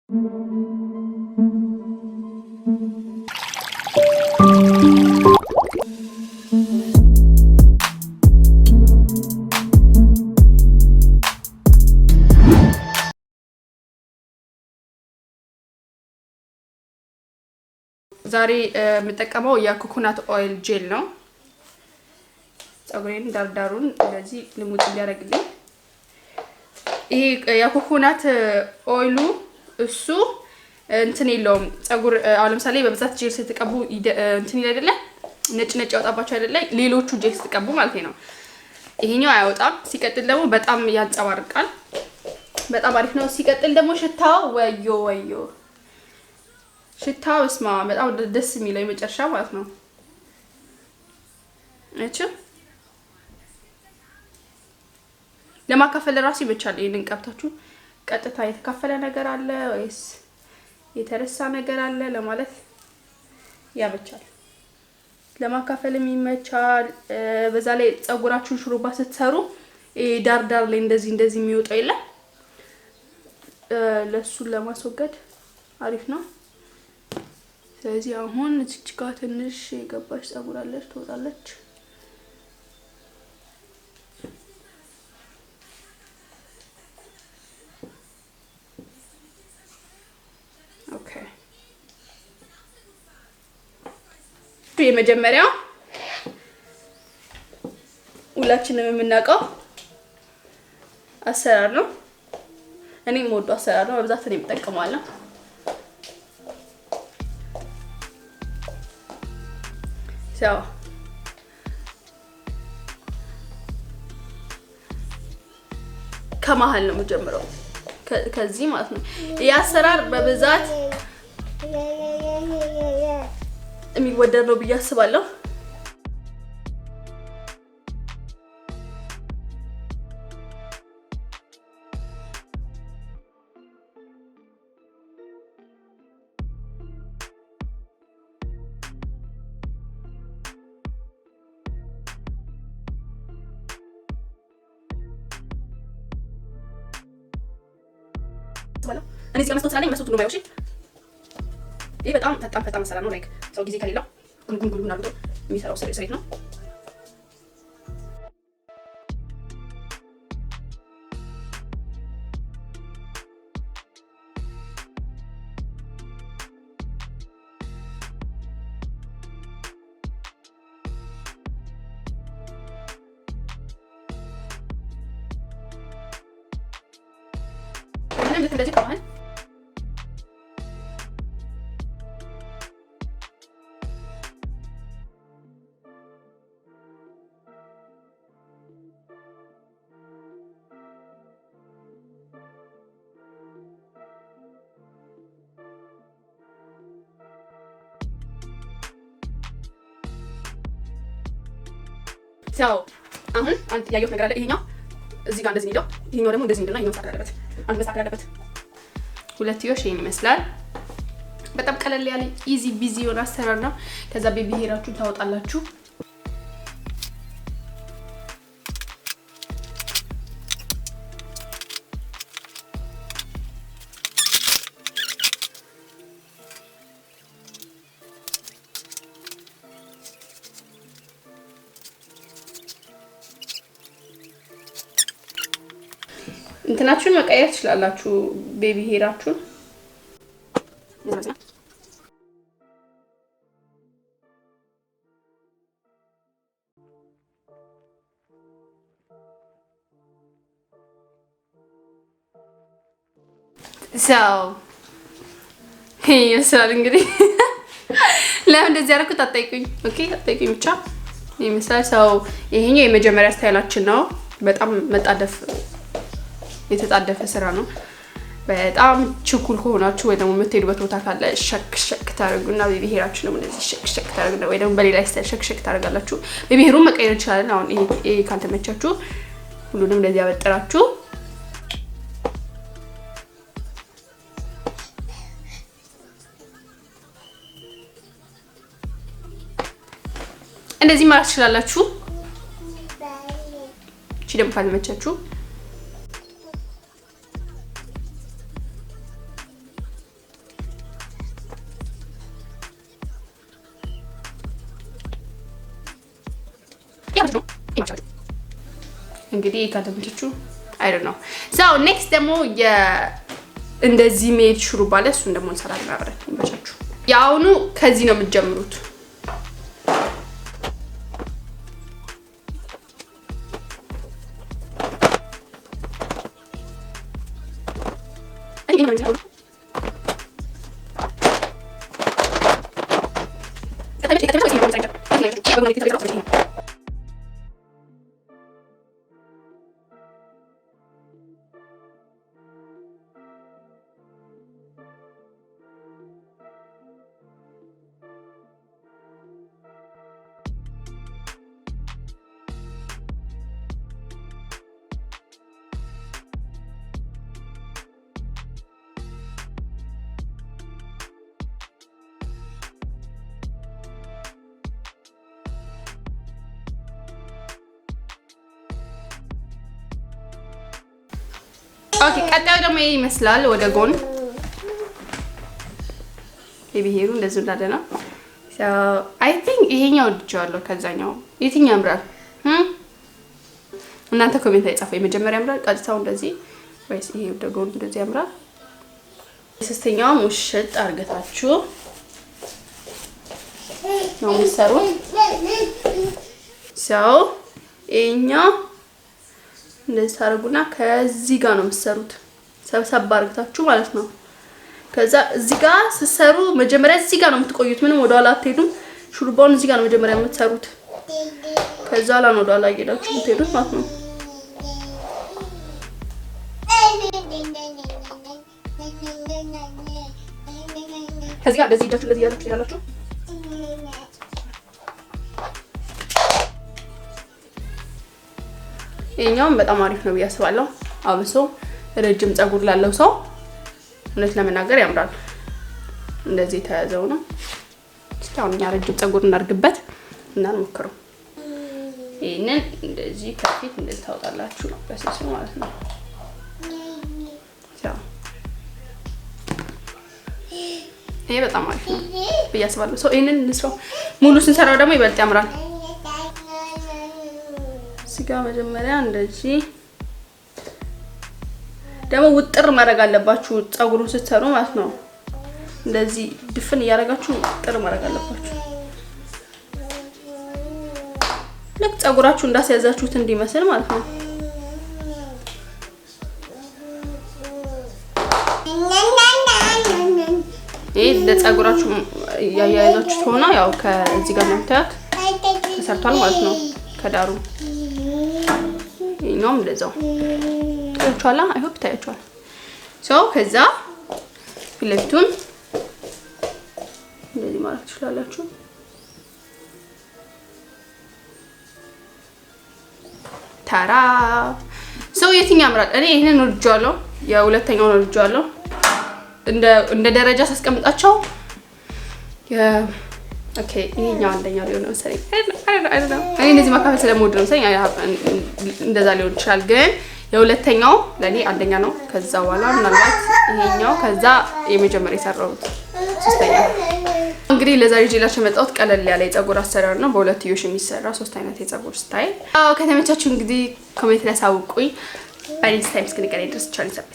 ዛሬ የምጠቀመው የኮኮናት ኦይል ጄል ነው። ጸጉሬን ዳርዳሩን እንደዚህ ልሙጥ እንዲያደርግልኝ። ይሄ የኮኮናት ኦይሉ እሱ እንትን የለውም ጸጉር አሁን ለምሳሌ በብዛት ጄል ስትቀቡ እንትን ይላል አይደለ? ነጭ ነጭ ያወጣባችሁ አይደለ? ሌሎቹ ጄል ስትቀቡ ማለት ነው። ይሄኛው አያወጣም። ሲቀጥል ደግሞ በጣም ያንጸባርቃል። በጣም አሪፍ ነው። ሲቀጥል ደግሞ ሽታው ወዮ ሽታው እስማ በጣም ደስ የሚለው የመጨረሻ ማለት ነው። እቺ ለማካፈል ራሱ ይመቻል። ይሄንን ቀብታችሁ ቀጥታ የተካፈለ ነገር አለ ወይስ የተረሳ ነገር አለ ለማለት ያመቻል። ለማካፈልም ይመቻል። በዛ ላይ ጸጉራችሁን ሹሩባ ስትሰሩ ዳር ላይ እንደዚህ የሚወጣው የለ ለሱን ለማስወገድ አሪፍ ነው። ስለዚህ አሁን እዚህ ጋር ትንሽ የገባች ጸጉር አለች ትወጣለች። ኦኬ የመጀመሪያው ሁላችንም የምናውቀው አሰራር ነው። እኔም ወዶ አሰራር ነው። በብዛት እኔ የምጠቀመዋለሁ። ሰው ከመሃል ነው የምጀምረው ከዚህ ማለት ነው። ይሄ አሰራር በብዛት የሚወደድ ነው ብዬ አስባለሁ። እኔ እዚህ መስጠት ስላለኝ መስጠት ነው ማይወሽ። ይሄ በጣም ፈጣን መሰራ ነው። ላይክ ሰው ጊዜ ከሌለው ጉንጉን አድርጎ የሚሰራው ስሬት ነው። ልክ እንደዚህ ከመሃል ሰው አሁን አንተ ያየው ነገር አለ። ይሄኛው እዚህ ጋር እንደዚህ ነው። ይሄኛው ደግሞ እንደዚህ እንደና ይሄኛው መሳካት አለበት። አንድ መሳካት አለበት። ሁለትዮሽ ይሄን ይመስላል። በጣም ቀለል ያለ ኢዚ ቢዚ የሆነ አሰራር ነው። ከዛ ቤቢ ሄራችሁን ታወጣላችሁ። እንትናችሁን መቀየር ትችላላችሁ። ቤቢ ሄራችሁን ይመስላል እንግዲህ። ለምን እንደዚህ ያደረኩት አትጠይቁኝ። ኦኬ አትጠይቁኝ ብቻ ይመስላል። ሰው ይሄኛው የመጀመሪያ ስታይላችን ነው። በጣም መጣደፍ የተጣደፈ ስራ ነው። በጣም ችኩል ከሆናችሁ ወይ ደግሞ የምትሄዱበት ቦታ ካለ ሸክ ታደርጉና ቤቢ ሄራችሁ ነው እንደዚህ ሸክ ታደርጉና ወይ ደግሞ በሌላ ስታይል ሸክ ታደርጋላችሁ። ቤቢ ሄሩን መቀየር እንችላለን። አሁን ይሄ ካልተመቻችሁ ሁሉንም እንደዚህ ያበጥራችሁ እንደዚህ ማለት ትችላላችሁ። እቺ ደግሞ ካልተመቻችሁ እንግዲህ ካተምቹ አይ ዶንት ኖ ሶ ኔክስት ደግሞ እንደዚህ ሜድ ሹሩባ አለ። እሱን ደግሞ እንሰራለን አብረን። ይመቻችሁ። ያውኑ ከዚህ ነው የምትጀምሩት። ኦኬ ቀጣዩ ደግሞ ይመስላል ወደ ጎን የብሄሩ እንደዚህ እንዳለ ነው። ሶ አይ ቲንክ ይሄኛው ልጅዋለሁ ከዛኛው የትኛው ያምራል? እናንተ ኮሜንት ላይ ጻፉ። የመጀመሪያ ያምራል ቀጥታው እንደዚህ ወይስ ይሄ ወደ ጎን እንደዚህ ያምራል? ሶስተኛው ሙሽጥ አርገታችሁ ነው የምትሰሩት። ሶ ይሄኛው እንደዚህ ታረጉና ከዚህ ጋር ነው የምትሰሩት። ሰብሰብ አርግታችሁ ማለት ነው። ከዛ እዚህ ጋር ስትሰሩ መጀመሪያ እዚህ ጋር ነው የምትቆዩት። ምንም ወደ ኋላ አትሄዱም። ሹሩባውን እዚህ ጋር ነው መጀመሪያ የምትሰሩት። ከዛ ላን ወደ ኋላ እየሄዳችሁ የምትሄዱት ማለት ነው። ከዚህ ጋር እንደዚህ እጃችሁ እንደዚህ ያላችሁ ይሄኛውም በጣም አሪፍ ነው ብዬ አስባለሁ። አብሶ ረጅም ፀጉር ላለው ሰው እውነት ለመናገር ያምራል። እንደዚህ ተያዘው ነው። እስኪ አሁን እኛ ረጅም ፀጉር እናርግበት እና እንሞክረው። ይሄንን እንደዚህ ከፊት እንደዚህ ታውጣላችሁ ነው በስሱ ማለት ነው። ይሄ በጣም አሪፍ ነው ብዬ አስባለሁ። ሰው ይሄንን እንስራው። ሙሉ ስንሰራው ደግሞ ይበልጥ ያምራል። ሲጋ መጀመሪያ እንደዚህ ደግሞ ውጥር ማድረግ አለባችሁ ፀጉሩን ስትሰሩ ማለት ነው። እንደዚህ ድፍን እያደረጋችሁ ውጥር ማድረግ አለባችሁ። ልክ ፀጉራችሁ እንዳስያዛችሁት እንዲመስል ማለት ነው። ይሄ ለፀጉራችሁ ያያያዛችሁት ሆነ ያው ከዚህ ጋር ለምታዩት ተሰርቷል ማለት ነው ከዳሩ። ይሄኛውም እንደዛው ታያችኋል። አይ ሆፕ ታያችኋል። ሶ ከዛ ፊለቱን እንደዚህ ማለት ትችላላችሁ። ታራ ሶ የትኛው ያምራል? እኔ ይሄንን ወድጃለሁ። የሁለተኛውን ወድጃለሁ። እንደ ደረጃ ሳስቀምጣቸው ኦኬ ይሄኛው አንደኛው ሊሆን ነው መሰለኝ። እኔ እንደዚህ ማካፈል ስለምወድ ነው መሰለኝ እንደዛ ሊሆን ይችላል። ግን የሁለተኛው ለኔ አንደኛ ነው። ከዛ በኋላ ምናልባት ይሄኛው ከዛ የመጀመሪያ የሰራሁት ሶስተኛ። እንግዲህ ለዛሬ ይዤላችሁ የመጣሁት ቀለል ያለ የፀጉር አሰራር ነው። በሁለትዮሽ የሚሰራ 3 አይነት የፀጉር ስታይል። ከተመቻችሁ እንግዲህ ኮሜንት ላይ አሳውቁኝ። በኔክስት ታይም እስክንገናኝ ድረስ ቻው።